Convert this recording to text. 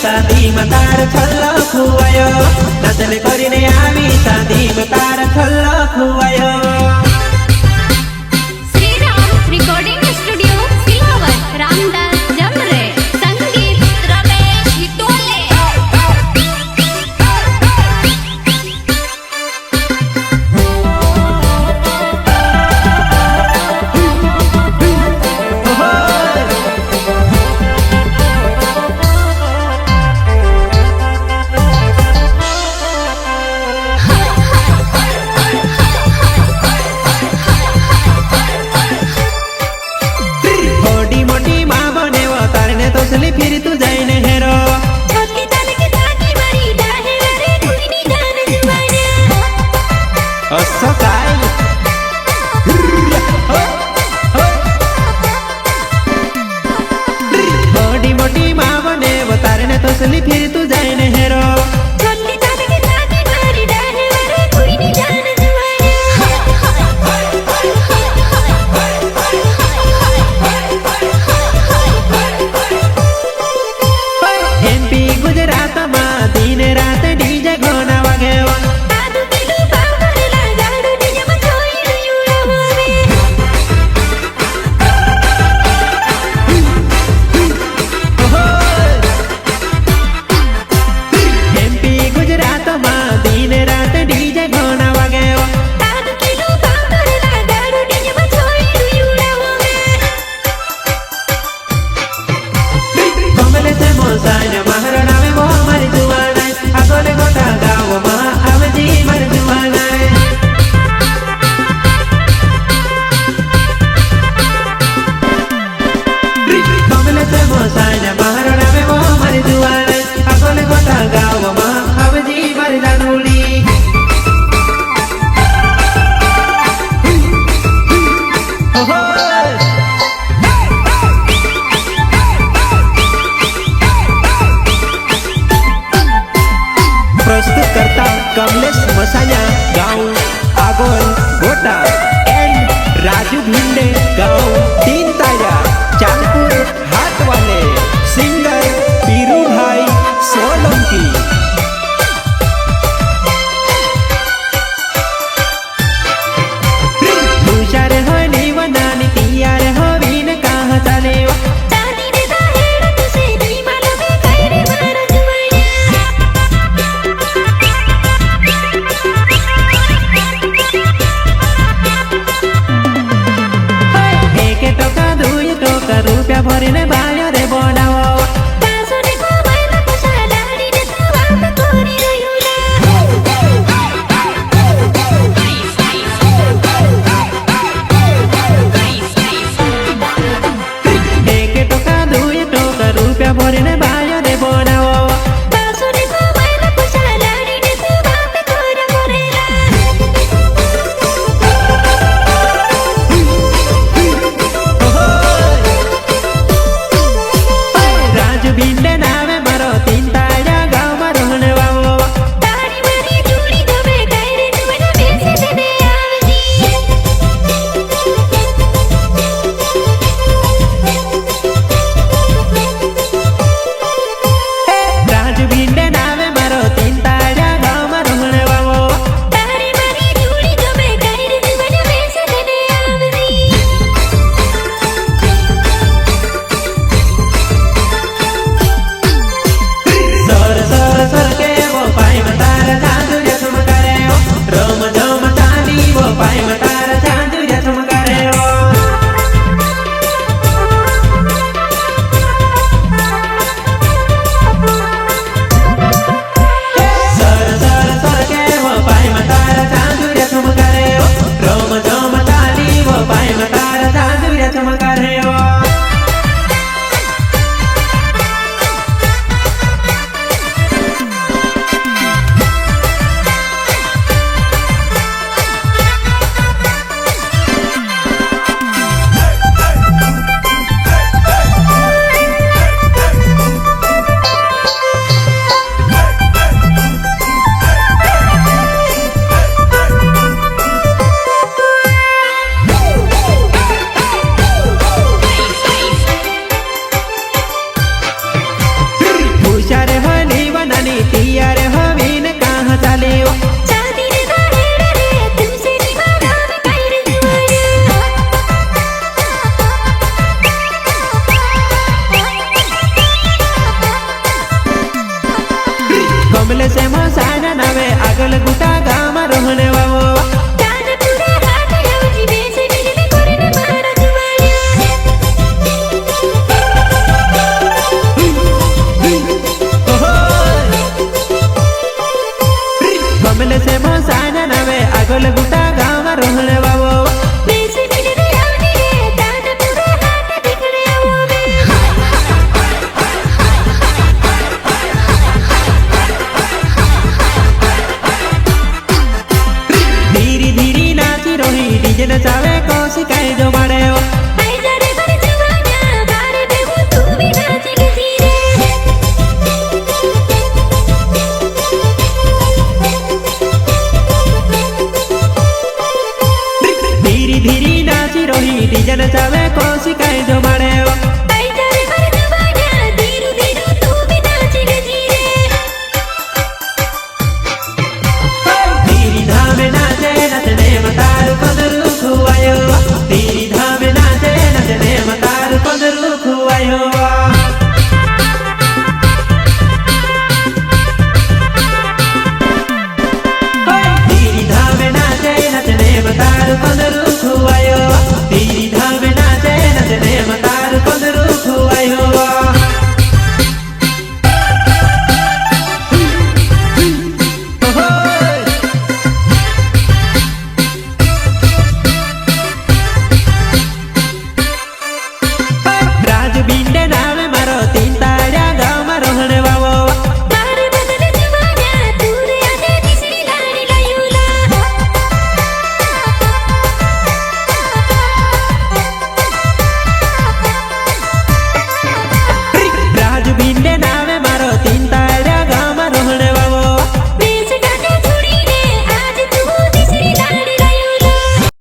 शादी में तार छल्लो खुवायो नाचले करीने आवी शादी में तार छल्लो खुवायो। फिर तू जाइने हेरो असो काय मोटी मोटी माँ बने वो तारने तसली फिर तू जाइने हेरो गुजरात में दिन रात डीजे घोना वागे एमपी गुजरात में दिन रात डीजे घोना वागे कमले से मोसाने महाराणा में वो हमारी जुआना आगोले गोटा गाँव में आवजी मर जुआना कमले से मोसाने महाराणा में वो हमारी जुआना आगोले गोटा गाँव में आवजी मर जानूली। प्रस्तुत करता कमलेश मसाया गाँव आगोल गोटा एंड राजू भिंडे गाँव तीन ताजा चांदपुर हाट वाले सिंगर पीरू भाई सोलंकी। तुषार हो नीवनानी तियार हो बीन कहाँ चले આગળ ગુટા ગામ રોહણે વાવો कमल से मोसाना नवे आगोल गुटा गाँव रोहण